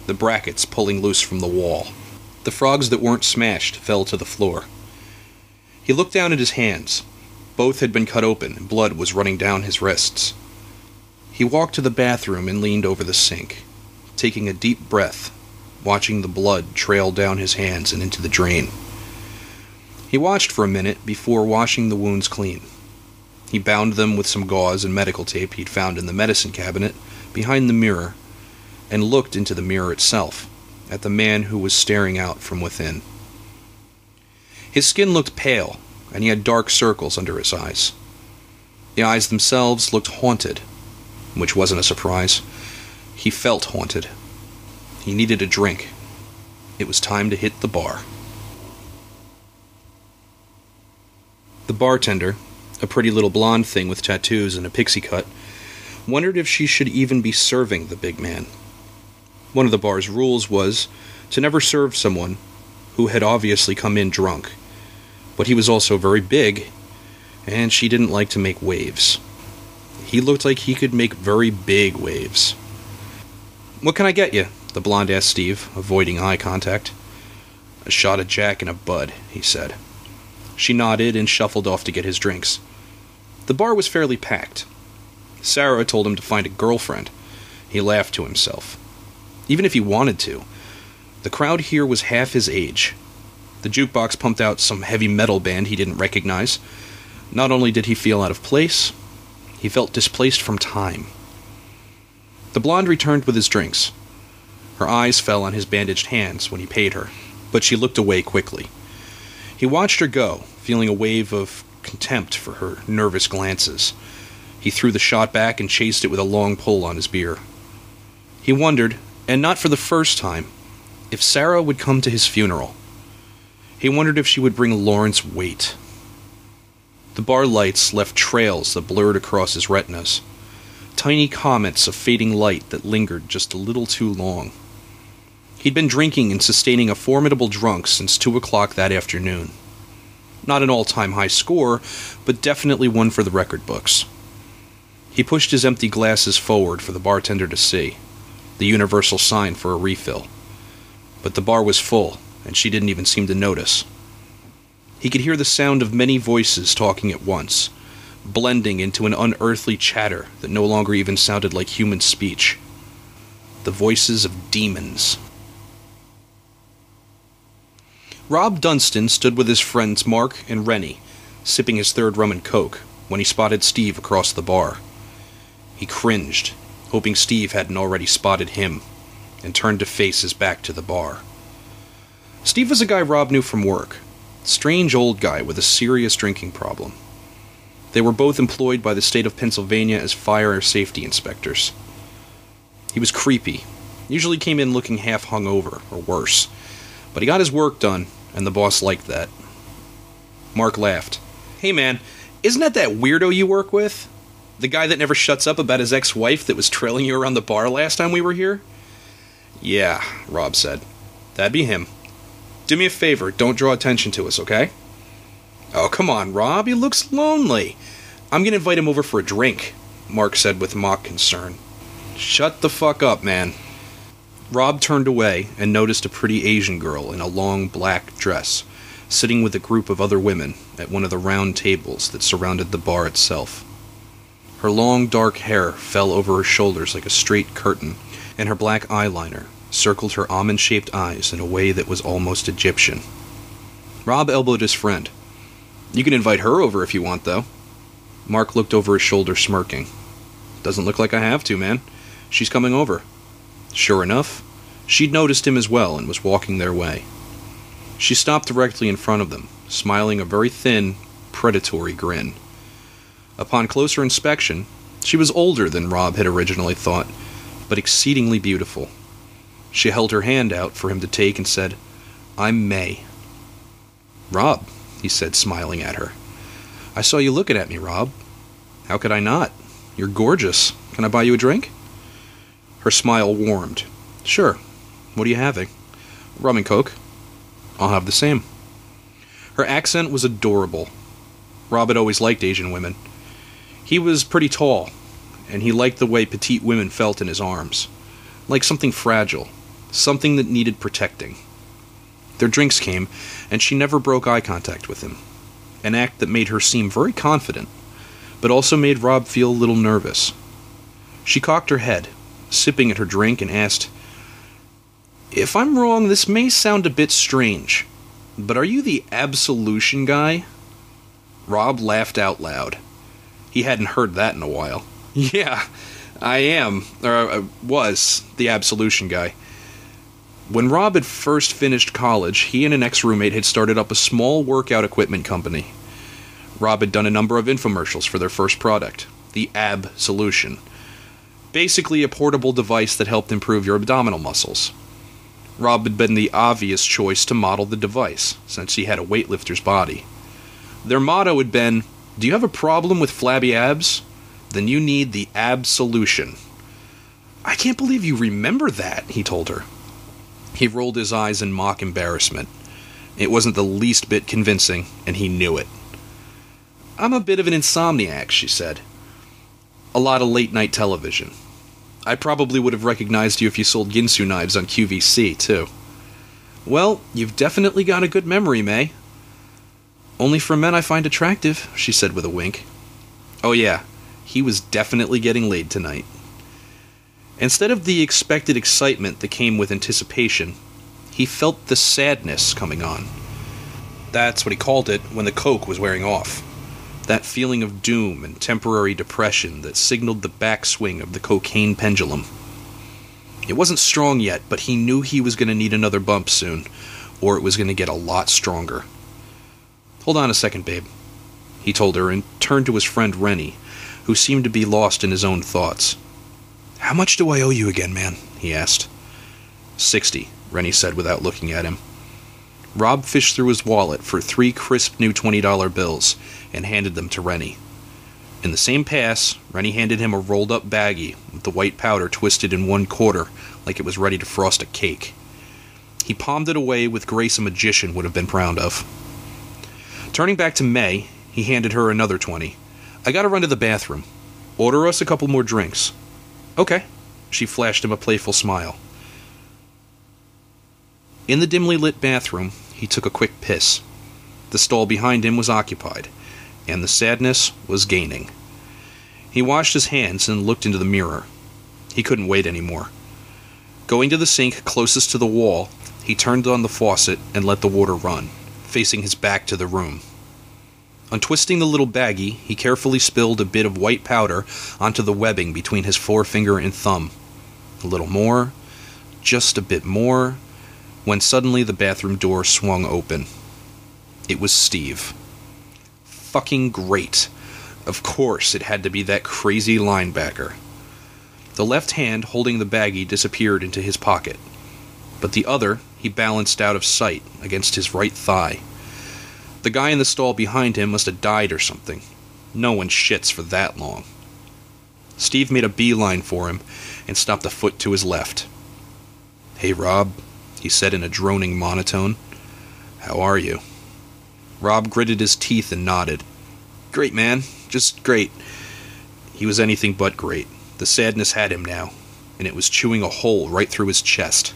the brackets pulling loose from the wall. The frogs that weren't smashed fell to the floor. He looked down at his hands. Both had been cut open, and blood was running down his wrists. He walked to the bathroom and leaned over the sink, taking a deep breath, watching the blood trail down his hands and into the drain. He watched for a minute before washing the wounds clean. He bound them with some gauze and medical tape he'd found in the medicine cabinet behind the mirror, and looked into the mirror itself, at the man who was staring out from within. His skin looked pale, and he had dark circles under his eyes. The eyes themselves looked haunted, which wasn't a surprise. He felt haunted. He needed a drink. It was time to hit the bar. The bartender, a pretty little blonde thing with tattoos and a pixie cut, wondered if she should even be serving the big man. One of the bar's rules was to never serve someone who had obviously come in drunk, but he was also very big, and she didn't like to make waves. He looked like he could make very big waves. "What can I get you?" the blonde asked Steve, avoiding eye contact. "A shot of Jack and a Bud," he said. She nodded and shuffled off to get his drinks. The bar was fairly packed. Sarah told him to find a girlfriend. He laughed to himself. Even if he wanted to, the crowd here was half his age. The jukebox pumped out some heavy metal band he didn't recognize. Not only did he feel out of place, he felt displaced from time. The blonde returned with his drinks. Her eyes fell on his bandaged hands when he paid her, but she looked away quickly. He watched her go, feeling a wave of contempt for her nervous glances. He threw the shot back and chased it with a long pull on his beer. He wondered, and not for the first time, if Sarah would come to his funeral. He wondered if she would bring Lawrence Waite. The bar lights left trails that blurred across his retinas, tiny comets of fading light that lingered just a little too long. He'd been drinking and sustaining a formidable drunk since 2 o'clock that afternoon. Not an all-time high score, but definitely one for the record books. He pushed his empty glasses forward for the bartender to see, the universal sign for a refill. But the bar was full, and she didn't even seem to notice. He could hear the sound of many voices talking at once, blending into an unearthly chatter that no longer even sounded like human speech. The voices of demons. Rob Dunstan stood with his friends Mark and Rennie, sipping his third rum and coke, when he spotted Steve across the bar. He cringed, hoping Steve hadn't already spotted him, and turned to face his back to the bar. Steve was a guy Rob knew from work. Strange old guy with a serious drinking problem. They were both employed by the state of Pennsylvania as fire safety inspectors. He was creepy, usually came in looking half hungover, or worse. But he got his work done, and the boss liked that. Mark laughed. "Hey man, isn't that weirdo you work with? The guy that never shuts up about his ex-wife that was trailing you around the bar last time we were here?" "Yeah," Rob said. "That'd be him. Do me a favor, don't draw attention to us, okay?" "Oh, come on, Rob, he looks lonely. I'm gonna invite him over for a drink," Mark said with mock concern. "Shut the fuck up, man." Rob turned away and noticed a pretty Asian girl in a long black dress, sitting with a group of other women at one of the round tables that surrounded the bar itself. Her long dark hair fell over her shoulders like a straight curtain, and her black eyeliner circled her almond-shaped eyes in a way that was almost Egyptian. Rob elbowed his friend. "You can invite her over if you want, though." Mark looked over his shoulder, smirking. "Doesn't look like I have to, man. She's coming over." Sure enough, she'd noticed him as well and was walking their way. She stopped directly in front of them, smiling a very thin, predatory grin. Upon closer inspection, she was older than Rob had originally thought, but exceedingly beautiful. She held her hand out for him to take and said, "I'm May." "Rob," he said, smiling at her. "I saw you looking at me, Rob." "How could I not? You're gorgeous. Can I buy you a drink?" Her smile warmed. "Sure. What are you having?" "Rum and coke." "I'll have the same." Her accent was adorable. Rob had always liked Asian women. He was pretty tall, and he liked the way petite women felt in his arms. Like something fragile, something that needed protecting. Their drinks came, and she never broke eye contact with him, an act that made her seem very confident, but also made Rob feel a little nervous. She cocked her head, sipping at her drink, and asked, "If I'm wrong, this may sound a bit strange, but are you the absolution guy?" Rob laughed out loud. He hadn't heard that in a while. "Yeah, I am, or I was, the absolution guy." When Rob had first finished college, he and an ex-roommate had started up a small workout equipment company. Rob had done a number of infomercials for their first product, the Ab Solution. Basically a portable device that helped improve your abdominal muscles. Rob had been the obvious choice to model the device, since he had a weightlifter's body. Their motto had been, "Do you have a problem with flabby abs? Then you need the Ab Solution." "I can't believe you remember that," he told her. He rolled his eyes in mock embarrassment. It wasn't the least bit convincing, and he knew it. "I'm a bit of an insomniac," she said. "A lot of late-night television. I probably would have recognized you if you sold Ginsu knives on QVC, too." "Well, you've definitely got a good memory, May." "Only for men I find attractive," she said with a wink. Oh yeah, he was definitely getting laid tonight. Instead of the expected excitement that came with anticipation, he felt the sadness coming on. That's what he called it when the coke was wearing off. That feeling of doom and temporary depression that signaled the backswing of the cocaine pendulum. It wasn't strong yet, but he knew he was going to need another bump soon, or it was going to get a lot stronger. "Hold on a second, babe," he told her, and turned to his friend Rennie, who seemed to be lost in his own thoughts. "How much do I owe you again, man?" he asked. "$60, Rennie said without looking at him. Rob fished through his wallet for 3 crisp new $20 bills and handed them to Rennie. In the same pass, Rennie handed him a rolled-up baggie with the white powder twisted in 1/4 like it was ready to frost a cake. He palmed it away with grace a magician would have been proud of. Turning back to May, he handed her another 20. "I gotta run to the bathroom. Order us a couple more drinks." "Okay." She flashed him a playful smile. In the dimly lit bathroom, he took a quick piss. The stall behind him was occupied, and the sadness was gaining. He washed his hands and looked into the mirror. He couldn't wait anymore. Going to the sink closest to the wall, he turned on the faucet and let the water run, facing his back to the room. Untwisting the little baggie, he carefully spilled a bit of white powder onto the webbing between his forefinger and thumb. A little more, just a bit more, when suddenly the bathroom door swung open. It was Steve. Fucking great. Of course, it had to be that crazy linebacker. The left hand holding the baggie disappeared into his pocket, but the other he balanced out of sight against his right thigh. The guy in the stall behind him must have died or something. No one shits for that long. Steve made a beeline for him and stopped a foot to his left. "Hey, Rob," he said in a droning monotone. "How are you?" Rob gritted his teeth and nodded. "Great, man. Just great." He was anything but great. The sadness had him now, and it was chewing a hole right through his chest.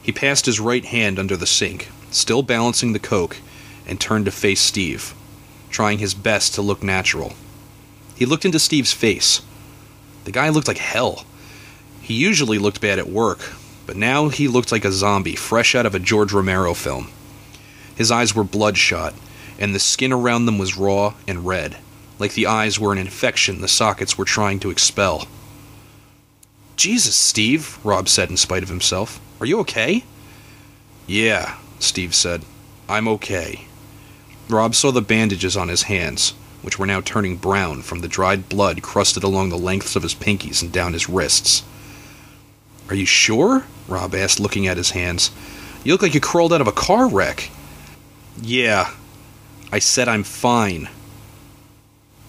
He passed his right hand under the sink, still balancing the coke, and turned to face Steve, trying his best to look natural. He looked into Steve's face. The guy looked like hell. He usually looked bad at work, but now he looked like a zombie fresh out of a George Romero film. His eyes were bloodshot, and the skin around them was raw and red, like the eyes were an infection the sockets were trying to expel. "Jesus, Steve," Rob said in spite of himself. "Are you okay?" "Yeah," Steve said. "I'm okay." Rob saw the bandages on his hands, which were now turning brown from the dried blood crusted along the lengths of his pinkies and down his wrists. "Are you sure?" Rob asked, looking at his hands. "You look like you crawled out of a car wreck." "Yeah. I said I'm fine."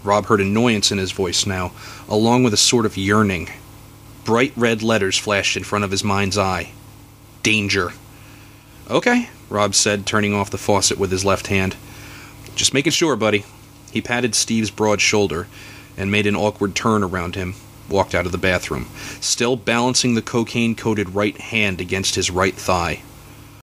Rob heard annoyance in his voice now, along with a sort of yearning. Bright red letters flashed in front of his mind's eye. Danger. "Okay," Rob said, turning off the faucet with his left hand. "Just making sure, buddy." He patted Steve's broad shoulder and made an awkward turn around him, walked out of the bathroom, still balancing the cocaine-coated right hand against his right thigh.